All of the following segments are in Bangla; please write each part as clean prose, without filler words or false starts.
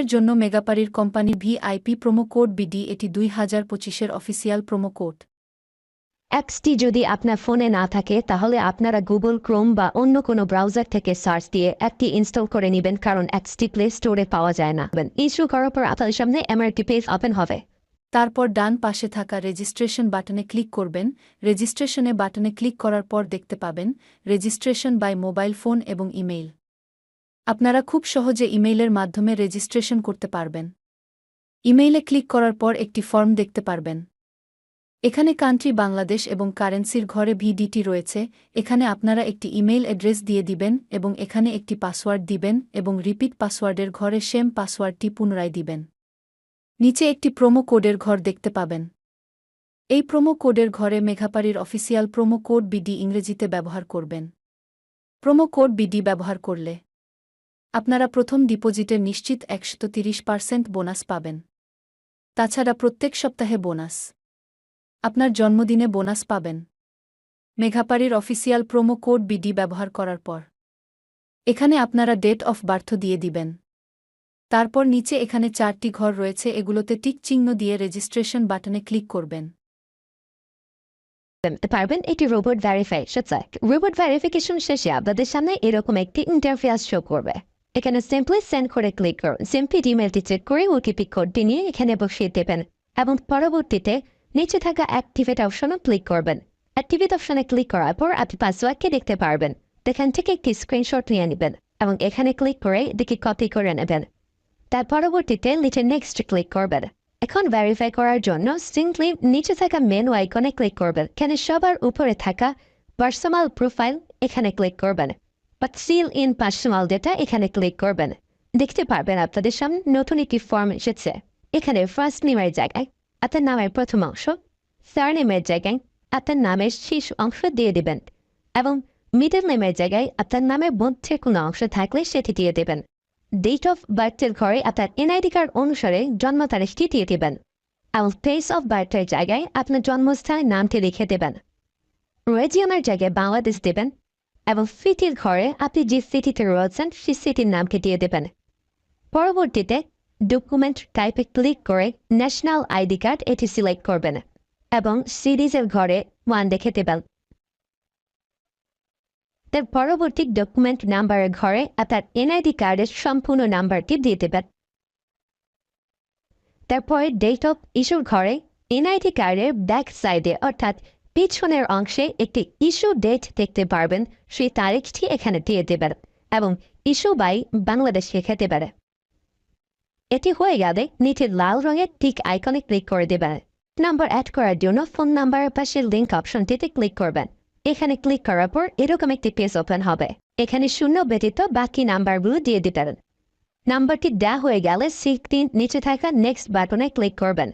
এর জন্য মেগাপারির company VIP promo code BD এটি 2025-এর অফিসিয়াল প্রোমো কোড। অ্যাপসটি যদি আপনার ফোনে না থাকে তাহলে আপনারা গুগল ক্রোম বা অন্য কোনো ব্রাউজার থেকে সার্চ দিয়ে অ্যাপটি ইনস্টল করে নেবেন, কারণ অ্যাপসটি প্লে স্টোরে পাওয়া যায় না। ইনস্টল করার পর আপনাদের সামনে এমআরটি পেজ ওপেন হবে। তারপর ডান পাশে থাকা রেজিস্ট্রেশন বাটনে ক্লিক করবেন। রেজিস্ট্রেশনে বাটনে ক্লিক করার পর দেখতে পাবেন রেজিস্ট্রেশন বাই মোবাইল ফোন এবং ইমেইল। আপনারা খুব সহজে ইমেইলের মাধ্যমে রেজিস্ট্রেশন করতে পারবেন। ইমেইলে ক্লিক করার পর একটি ফর্ম দেখতে পারবেন। এখানে কান্ট্রি বাংলাদেশ এবং কারেন্সির ঘরে ভিডিটি রয়েছে। এখানে আপনারা একটি ইমেইল অ্যাড্রেস দিয়ে দিবেন এবং এখানে একটি পাসওয়ার্ড দিবেন এবং রিপিট পাসওয়ার্ডের ঘরে সেম পাসওয়ার্ডটি পুনরায় দিবেন। নিচে একটি প্রোমো কোডের ঘর দেখতে পাবেন। এই প্রোমো কোডের ঘরে মেঘাপারির অফিসিয়াল প্রোমো কোড বিডি ইংরেজিতে ব্যবহার করবেন। প্রোমো কোড বিডি ব্যবহার করলে আপনারা প্রথম ডিপোজিটের নিশ্চিত 130% বোনাস পাবেন। তাছাড়া প্রত্যেক সপ্তাহে বোনাস, আপনার জন্মদিনে বোনাস পাবেন মেঘাপারির অফিসিয়াল প্রোমো কোড বিডি ব্যবহার করার পর। এখানে আপনারা ডেট অফ বার্থ দিয়ে দিবেন। তারপর নিচে এখানে 4টি ঘর রয়েছে, এগুলোতে টিক চিহ্ন দিয়ে রেজিস্ট্রেশন বাটনে ক্লিক করবেন। পারবেন এটি রোবট ভেরিফাই রোবট ভেরিফিকেশন শেষে আপনাদের সামনে এরকম একটি ইন্টারফেস শো করবে। এখানে সিম্পলি সেন্ড করে ক্লিক করুন। সিম্পলি ইমেলটি চেক করে ওটিপি কোডটি নিয়ে এখানে বসিয়ে দেবেন এবং পরবর্তীতে নিচে থাকা অ্যাক্টিভেট অপশনে ক্লিক করবেন। অ্যাক্টিভেট অপশনে ক্লিক করার পর আপনি পাসওয়ার্ডকে দেখতে পারবেন। এখান থেকে একটি স্ক্রিনশট নিয়ে নেবেন এবং এখানে ক্লিক করে এদিকে কপি করে নেবেন। তার পরবর্তীতে নিচে নেক্সট ক্লিক করবেন। এখন ভেরিফাই করার জন্য সিম্পলি নিচে থাকা মেনু আইকনে ক্লিক করবেন। এখানে সবার উপরে থাকা পার্সোনাল প্রোফাইল এখানে ক্লিক করবেন বা সিল ইন পার্সোনাল ডেটা এখানে ক্লিক করবেন। দেখতে পারবেন আপনাদের সামনে নতুন একটি ফর্ম এসেছে। এখানে ফার্স্ট নেমের জায়গায় আপনার নামের প্রথম অংশ, সারনেমের জায়গায় আপনার নামের শেষ অংশ দিয়ে দেবেন এবং মিডল নেমের জায়গায় আপনার নামের মধ্যে কোনো অংশ থাকলে সেটি দিয়ে দেবেন। ডেট অফ বার্থের ঘরে আপনার এনআইডি কার্ড অনুসারে জন্ম তারিখটি দিয়ে দেবেন এবং প্লেস অফ বার্থের জায়গায় আপনার জন্মস্থানের নামটি লিখে দেবেন। রিজিয়নের জায়গায় বাংলাদেশ দেবেন এবং সিটির ঘরে আপনি যে সিটিতে রয়েছেন সেই সিটির নামকে দিয়ে দেবেন। পরবর্তীতে ডকুমেন্ট টাইপে ক্লিক করে ন্যাশনাল আইডি কার্ড এটি সিলেক্ট করবেন এবং সিরিজের ঘরে 1 দেখে দেবেন। তার পরবর্তী ডকুমেন্ট নাম্বারের ঘরে আপনার এনআইডি কার্ডের সম্পূর্ণ নাম্বারটি দিয়ে দেবেন। তারপরে ডেট অফ ইস্যুর ঘরে এনআইডি কার্ডের ব্যাক সাইডে অর্থাৎ পিছনের অংশে একটি ইস্যু ডেট দেখতে পারবেন, সেই তারিখটি এখানে দিয়ে দেবেন এবং ইস্যু বাই বাংলাদেশ লিখে দেবেন। এটি হয়ে গেলে নিচে লাল রঙের টিক আইকনে ক্লিক করে দেবেন। নাম্বার অ্যাড করার জন্য ফোন নাম্বারের পাশে লিঙ্ক অপশনটিতে ক্লিক করবেন। এখানে ক্লিক করার পর এরকম একটি পেজ ওপেন হবে। এখানে 0 ব্যতীত বাকি নাম্বারগুলো দিয়ে দিতে পারেন। নাম্বারটি দেওয়া হয়ে গেলে সিক্রিন নিচে থাকা নেক্সট বাটনে ক্লিক করবেন।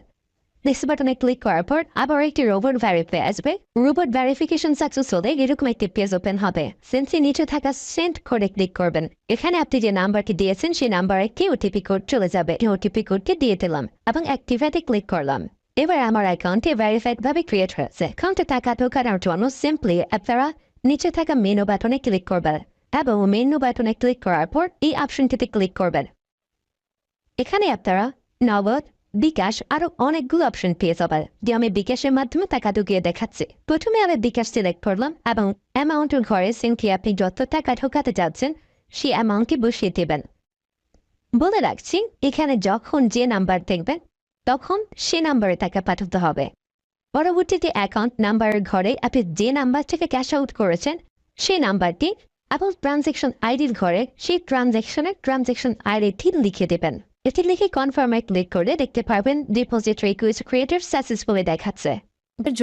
নেক্সট বাটনে ক্লিক করার পর আবার একটি রোবট ভেরিফাই আসবে। রোবট ভেরিফিকেশন সাকসেস হলে এরকম একটি পেজ ওপেন হবে। সেন্সি নিচে থাকা সেন্ড করে ক্লিক করবেন। এখানে আপনি যে নাম্বারটি দিয়েছেন সেই নাম্বারে কি ওটিপি কোড চলে যাবে। ওটিপি কোডটি দিয়ে দিলাম এবং অ্যাক্টিভেটে ক্লিক করলাম। এবার আমার অ্যাকাউন্টে ভেরিফাইড ভাবে ক্রিয়েট হয়েছে। অ্যাকাউন্টে টাকা ঢোকানোর জন্য সিম্পলি আপনারা নিচে থাকা মেনু বাটনে ক্লিক করবেন এবং মেনু বাটনে ক্লিক করার পর এই অপশনটিতে ক্লিক করবেন। এখানে আপনারা নগদ, বিকাশ আরো অনেকগুলো অপশন পেয়ে যাবেন, যে আমি বিকাশের মাধ্যমে টাকা ঢুকিয়ে দেখাচ্ছি। প্রথমে আমি বিকাশ সিলেক্ট করলাম এবং অ্যামাউন্টের ঘরে সিম্পলি আপনি যত টাকা ঢোকাতে যাচ্ছেন সেই অ্যামাউন্টটি বসিয়ে দেবেন। বলে রাখছি, এখানে যখন যে নাম্বার দেখবেন তখন সে নাম্বারে টাকা পাঠাতে হবে। পরবর্তীতে অ্যাকাউন্ট নাম্বারের ঘরে আপনি যে নাম্বার থেকে ক্যাশ আউট করেছেন সেই নাম্বারটি এবং ট্রানজ্যাকশন আইডির ঘরে সেই ট্রানজ্যাকশন আইডিটি লিখে দেবেন। এটি লিখে কনফার্মে ক্লিক করে দেখতে পারবেন ডিপোজিট রিকোয়েস্ট ক্রিয়েটেড সাকসেসফুলি দেখাচ্ছে।